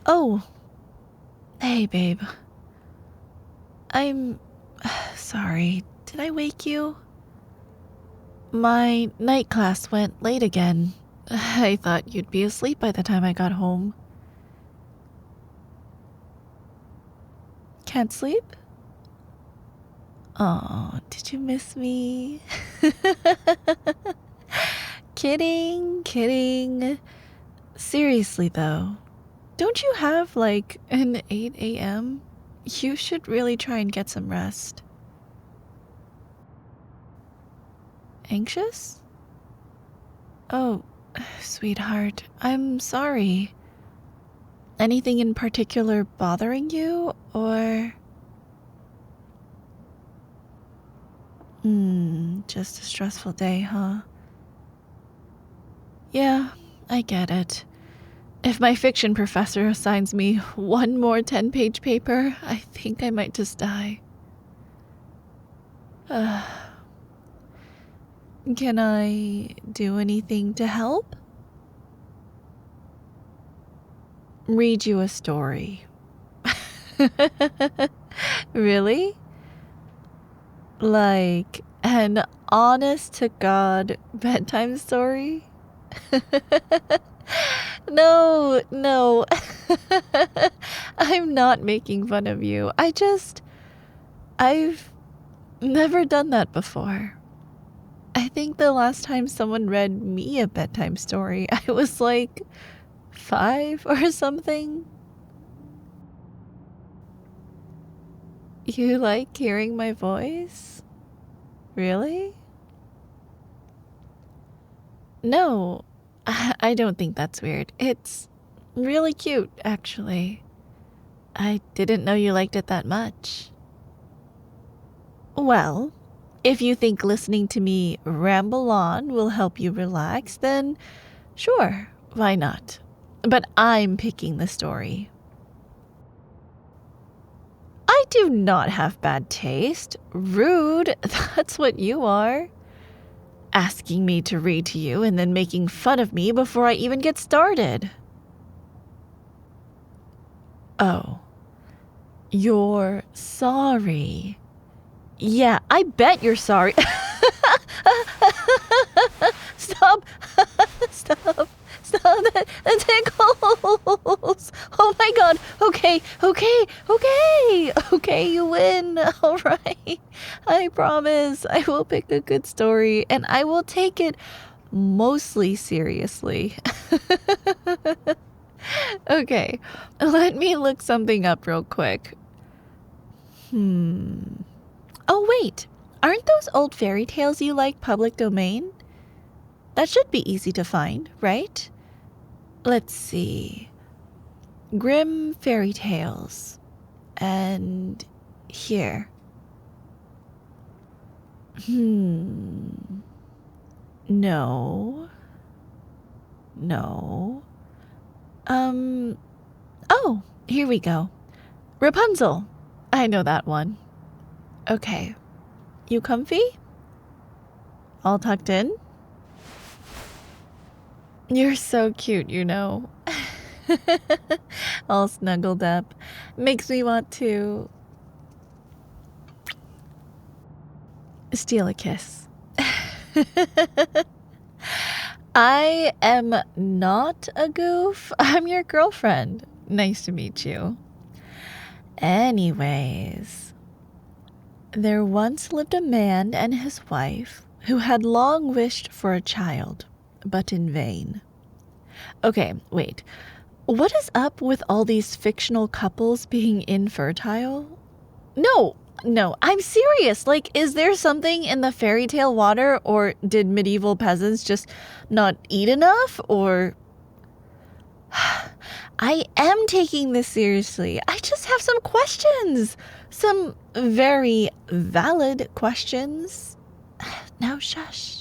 Oh, hey, babe. I'm sorry. Did I wake you? My night class went late again. I thought you'd be asleep by the time I got home. Can't sleep? Oh, did you miss me? Kidding. Seriously, though, don't you have like an 8 a.m.? You should really try and get some rest. Anxious? Oh, sweetheart, I'm sorry. Anything in particular bothering you, or? Just a stressful day, huh? Yeah, I get it. If my fiction professor assigns me one more 10-page paper, I think I might just die. Can I do anything to help? Read you a story. Really? Like an honest-to-God bedtime story? No. I'm not making fun of you. I've never done that before. I think the last time someone read me a bedtime story, I was like 5 or something. You like hearing my voice? Really? No, I don't think that's weird. It's really cute, actually. I didn't know you liked it that much. Well, if you think listening to me ramble on will help you relax, then sure, why not? But I'm picking the story. I do not have bad taste. Rude, that's what you are. Asking me to read to you and then making fun of me before I even get started. Oh, you're sorry. Yeah, I bet you're sorry. Stop. Stop. That tickles. Oh my god. Okay, you win. All right. I promise I will pick a good story and I will take it mostly seriously. Okay, let me look something up real quick. Oh, wait. Aren't those old fairy tales you like public domain? That should be easy to find, right? Let's see. Grimm Fairy Tales. And here. No. Oh, here we go. Rapunzel. I know that one. Okay. You comfy? All tucked in? You're so cute, you know. All snuggled up. Makes me want to steal a kiss. I am not a goof. I'm your girlfriend. Nice to meet you. Anyways, there once lived a man and his wife who had long wished for a child, but in vain. Okay, wait. What is up with all these fictional couples being infertile? No, I'm serious. Like, is there something in the fairy tale water, or did medieval peasants just not eat enough, or... I am taking this seriously. I just have some questions. Some very valid questions. Now shush.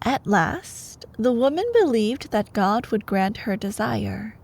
At last, the woman believed that God would grant her desire.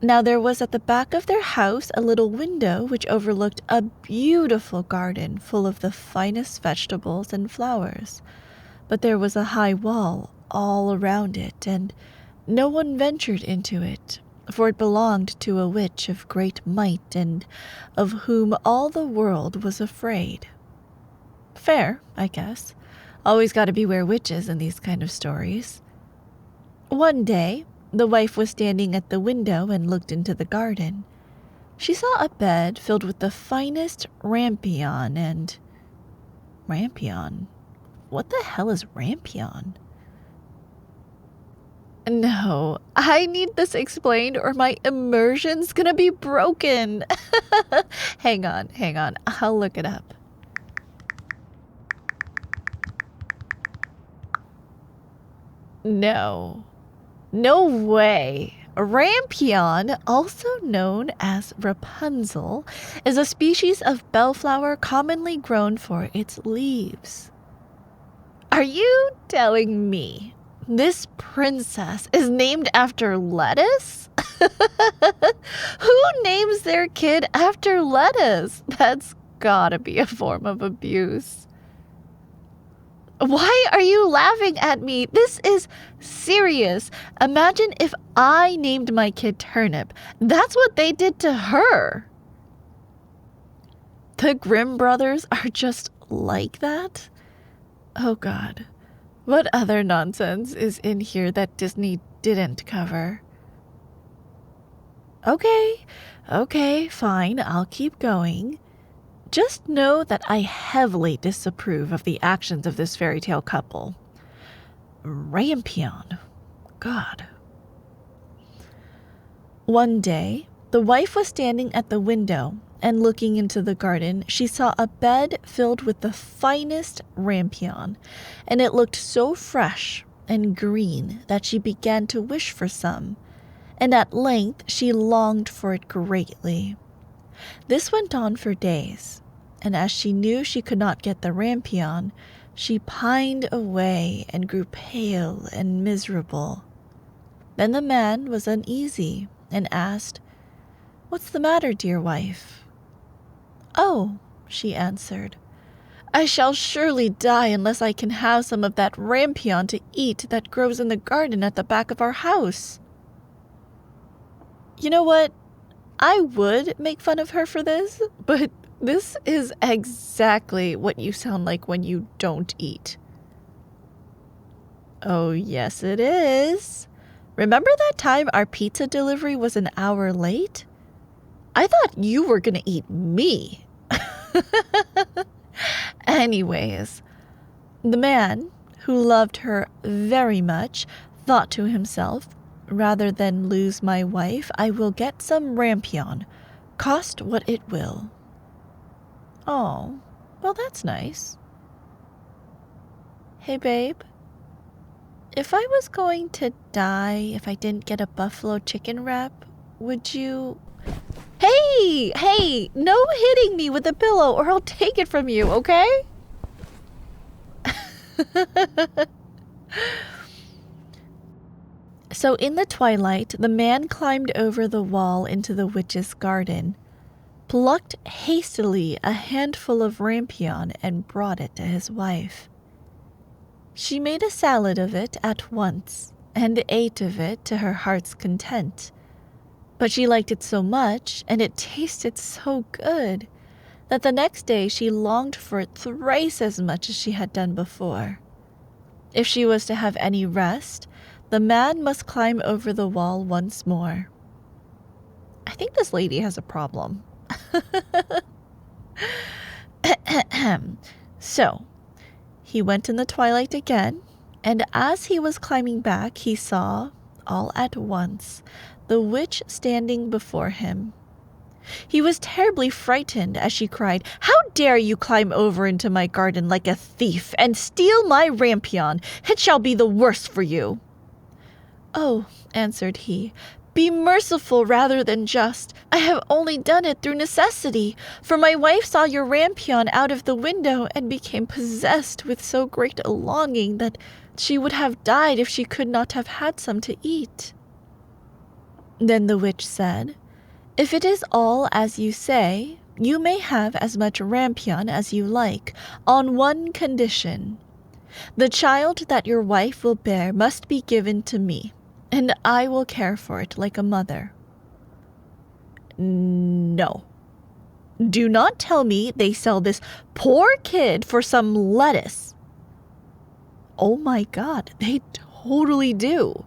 Now there was at the back of their house a little window which overlooked a beautiful garden full of the finest vegetables and flowers, but there was a high wall all around it, and no one ventured into it, for it belonged to a witch of great might and of whom all the world was afraid. Fair, I guess. Always gotta beware witches in these kind of stories. One day, the wife was standing at the window and looked into the garden. She saw a bed filled with the finest rampion and... Rampion? What the hell is rampion? No, I need this explained or my immersion's gonna be broken. Hang on. I'll look it up. No way. Rampion, also known as Rapunzel, is a species of bellflower commonly grown for its leaves. Are you telling me this princess is named after lettuce? Who names their kid after lettuce? That's gotta be a form of abuse. Why are you laughing at me? This is serious. Imagine if I named my kid Turnip. That's what they did to her. The Grimm brothers are just like that? Oh God. What other nonsense is in here that Disney didn't cover? Okay, fine, I'll keep going. Just know that I heavily disapprove of the actions of this fairy tale couple. Rampion. God. One day, the wife was standing at the window, and looking into the garden, she saw a bed filled with the finest rampion, and it looked so fresh and green that she began to wish for some, and at length she longed for it greatly. This went on for days, and as she knew she could not get the rampion, she pined away and grew pale and miserable. Then the man was uneasy and asked, "What's the matter, dear wife?" "Oh," she answered, "I shall surely die unless I can have some of that rampion to eat that grows in the garden at the back of our house." You know what? I would make fun of her for this, but this is exactly what you sound like when you don't eat. Oh, yes, it is. Remember that time our pizza delivery was an hour late? I thought you were gonna eat me. Anyways, the man, who loved her very much, thought to himself, rather than lose my wife, I will get some rampion, cost what it will. Oh, well, that's nice. Hey, babe. If I was going to die if I didn't get a buffalo chicken wrap, would you... Hey, no hitting me with a pillow or I'll take it from you, okay? So in the twilight, the man climbed over the wall into the witch's garden, plucked hastily a handful of rampion and brought it to his wife. She made a salad of it at once and ate of it to her heart's content. But she liked it so much, and it tasted so good, that the next day she longed for it thrice as much as she had done before. If she was to have any rest, the man must climb over the wall once more. I think this lady has a problem. So, he went in the twilight again, and as he was climbing back, he saw, all at once, the witch standing before him. He was terribly frightened as she cried, "How dare you climb over into my garden like a thief and steal my rampion? It shall be the worse for you." "Oh," answered he, "be merciful rather than just. I have only done it through necessity, for my wife saw your rampion out of the window and became possessed with so great a longing that she would have died if she could not have had some to eat." Then the witch said, "If it is all as you say, you may have as much rampion as you like, on one condition. The child that your wife will bear must be given to me, and I will care for it like a mother. No. Do not tell me they sell this poor kid for some lettuce. Oh my god, they totally do.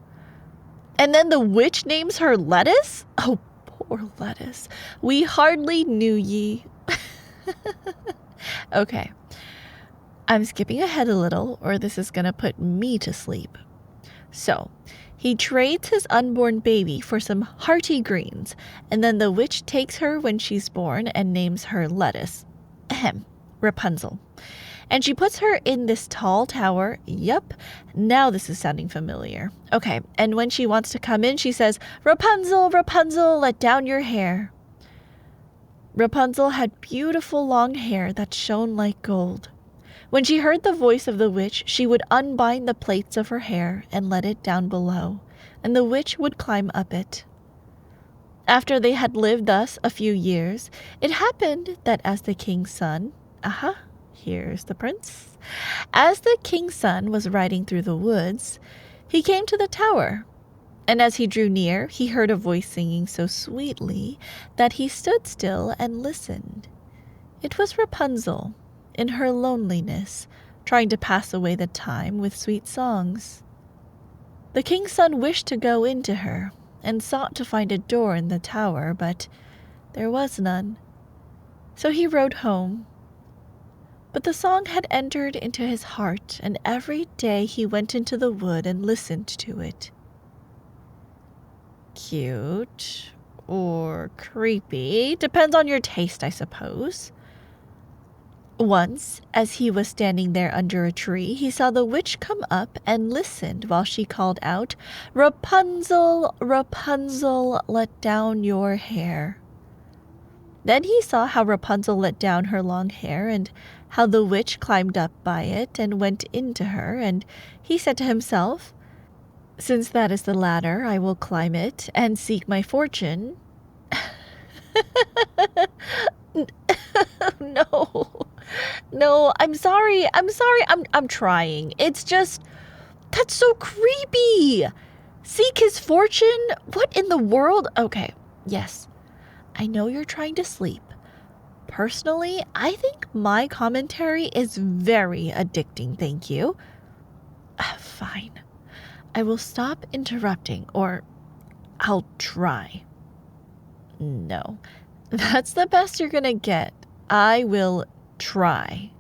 And then the witch names her Lettuce? Oh, poor Lettuce. We hardly knew ye. Okay. I'm skipping ahead a little, or this is gonna put me to sleep. So, he trades his unborn baby for some hearty greens, and then the witch takes her when she's born and names her Lettuce. Ahem, Rapunzel. And she puts her in this tall tower. Yup, now this is sounding familiar. Okay, and when she wants to come in, she says, "Rapunzel, Rapunzel, let down your hair." Rapunzel had beautiful long hair that shone like gold. When she heard the voice of the witch, she would unbind the plaits of her hair and let it down below, and the witch would climb up it. After they had lived thus a few years, it happened that as the king's son, here's the prince. As the king's son was riding through the woods, he came to the tower, and as he drew near, he heard a voice singing so sweetly that he stood still and listened. It was Rapunzel, in her loneliness, trying to pass away the time with sweet songs. The king's son wished to go in to her, and sought to find a door in the tower, but there was none. So he rode home. But the song had entered into his heart, and every day he went into the wood and listened to it. Cute or creepy, depends on your taste, I suppose. Once, as he was standing there under a tree, he saw the witch come up and listened while she called out, "Rapunzel, Rapunzel, let down your hair." Then he saw how Rapunzel let down her long hair, and how the witch climbed up by it and went into her, and he said to himself, "Since that is the ladder, I will climb it and seek my fortune." No, I'm sorry, I'm trying. It's just, that's so creepy. Seek his fortune? What in the world? Okay, yes, I know you're trying to sleep. Personally, I think my commentary is very addicting, thank you. Fine. I will stop interrupting, or I'll try. No, that's the best you're gonna get. I will try.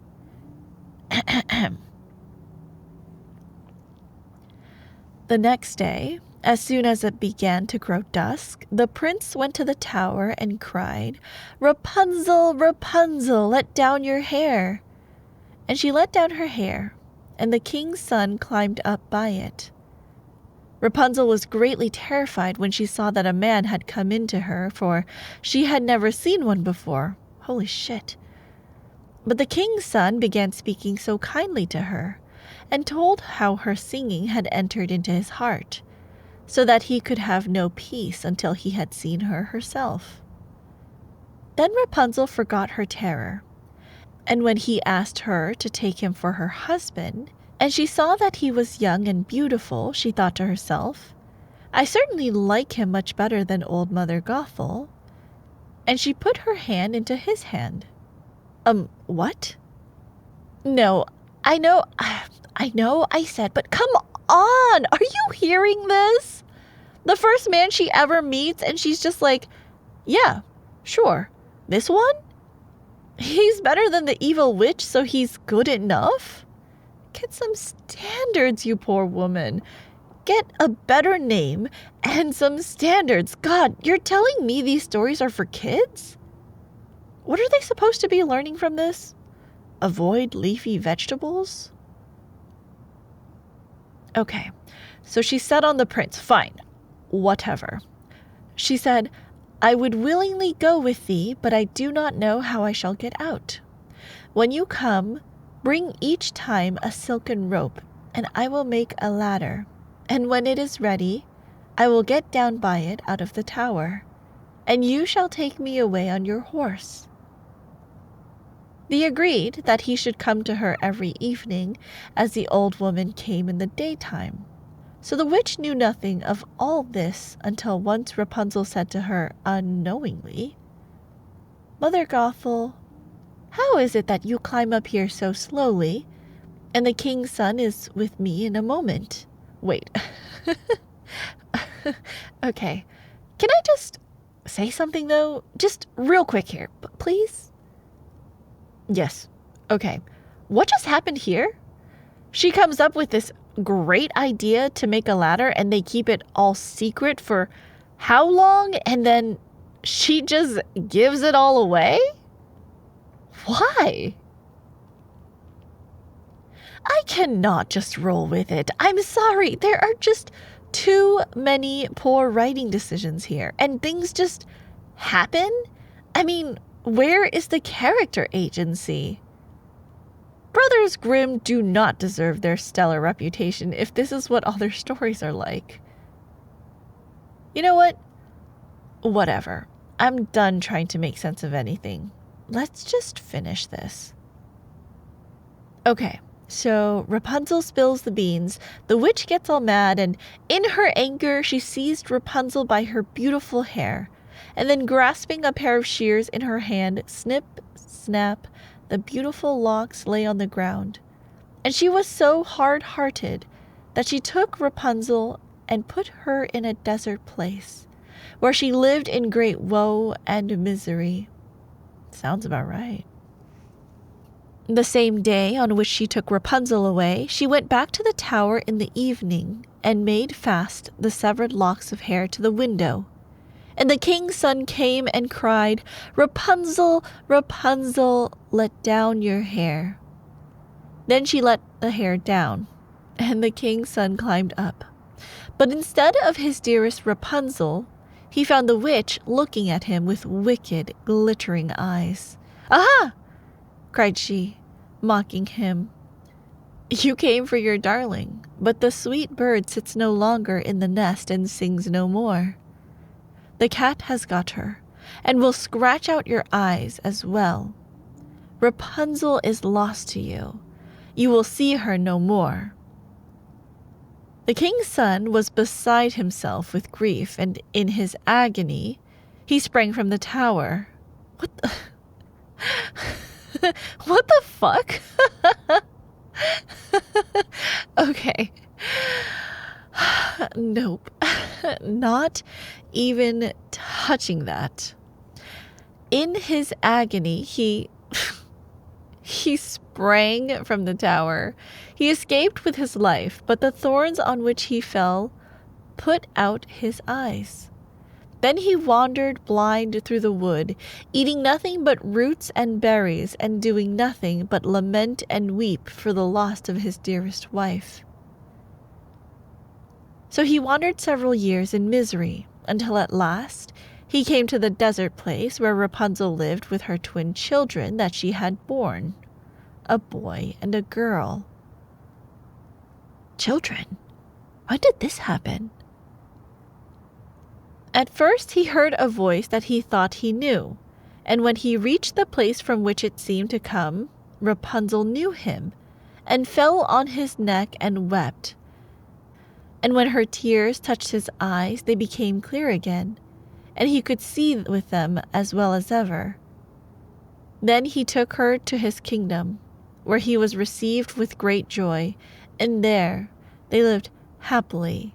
The next day, as soon as it began to grow dusk, the prince went to the tower and cried, "Rapunzel, Rapunzel, let down your hair." And she let down her hair, and the king's son climbed up by it. Rapunzel was greatly terrified when she saw that a man had come into her, for she had never seen one before. Holy shit. But the king's son began speaking so kindly to her, and told how her singing had entered into his heart, so that he could have no peace until he had seen her herself. Then Rapunzel forgot her terror, and when he asked her to take him for her husband, and she saw that he was young and beautiful, she thought to herself, "I certainly like him much better than old Mother Gothel." And she put her hand into his hand. What? No, I know, I said, but come on, are you hearing this? The first man she ever meets, and she's just like, "Yeah, sure, this one? He's better than the evil witch, so he's good enough?" Get some standards, you poor woman. Get a better name and some standards. God, you're telling me these stories are for kids? What are they supposed to be learning from this? Avoid leafy vegetables? Okay, so she set on the prince. Fine, whatever. She said, "I would willingly go with thee, but I do not know how I shall get out. When you come, bring each time a silken rope, and I will make a ladder. And when it is ready, I will get down by it out of the tower, and you shall take me away on your horse." They agreed that he should come to her every evening, as the old woman came in the daytime. So the witch knew nothing of all this until once Rapunzel said to her unknowingly, "Mother Gothel, how is it that you climb up here so slowly, and the king's son is with me in a moment?" Wait. Okay. Can I just say something, though? Just real quick here, please? Yes. Okay. What just happened here? She comes up with this great idea to make a ladder, and they keep it all secret for how long? And then she just gives it all away? Why? I cannot just roll with it. I'm sorry. There are just too many poor writing decisions here, and things just happen. I mean, where is the character agency? Brothers Grimm do not deserve their stellar reputation if this is what all their stories are like. You know what? Whatever. I'm done trying to make sense of anything. Let's just finish this. Okay. So Rapunzel spills the beans, the witch gets all mad, and in her anger she seized Rapunzel by her beautiful hair, and then grasping a pair of shears in her hand, snip, snap, the beautiful locks lay on the ground. And she was so hard-hearted that she took Rapunzel and put her in a desert place, where she lived in great woe and misery. Sounds about right. The same day on which she took Rapunzel away, she went back to the tower in the evening and made fast the severed locks of hair to the window. And the king's son came and cried, "Rapunzel, Rapunzel, let down your hair." Then she let the hair down, and the king's son climbed up. But instead of his dearest Rapunzel, he found the witch looking at him with wicked, glittering eyes. "Aha!" cried she, mocking him. "You came for your darling, but the sweet bird sits no longer in the nest and sings no more. The cat has got her, and will scratch out your eyes as well. Rapunzel is lost to you. You will see her no more." The king's son was beside himself with grief, and in his agony, he sprang from the tower. What the... What the fuck? Okay. Nope. Not even touching that. In his agony, he sprang from the tower. He escaped with his life, but the thorns on which he fell put out his eyes. Then he wandered blind through the wood, eating nothing but roots and berries, and doing nothing but lament and weep for the loss of his dearest wife. So he wandered several years in misery, until at last he came to the desert place where Rapunzel lived with her twin children that she had borne, a boy and a girl. Children? When did this happen? At first he heard a voice that he thought he knew, and when he reached the place from which it seemed to come, Rapunzel knew him, and fell on his neck and wept. And when her tears touched his eyes, they became clear again, and he could see with them as well as ever. Then he took her to his kingdom, where he was received with great joy, and there they lived happily.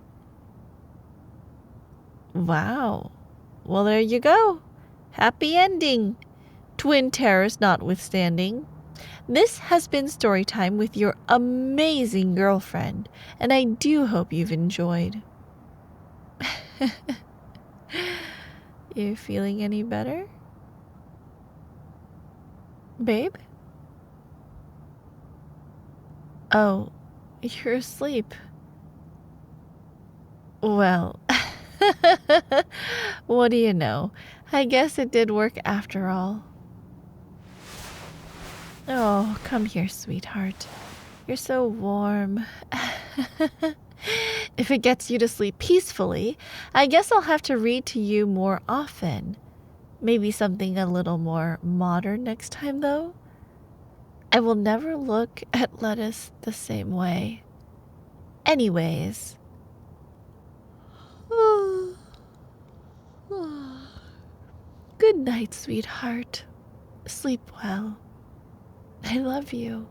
Wow. Well, there you go. Happy ending. Twin terrors notwithstanding. This has been Storytime with your amazing girlfriend, and I do hope you've enjoyed. You feeling any better? Babe? Oh, you're asleep. Well, what do you know? I guess it did work after all. Oh, come here, sweetheart. You're so warm. If it gets you to sleep peacefully, I guess I'll have to read to you more often. Maybe something a little more modern next time, though. I will never look at lettuce the same way. Anyways, Good night, sweetheart. Sleep well. I love you.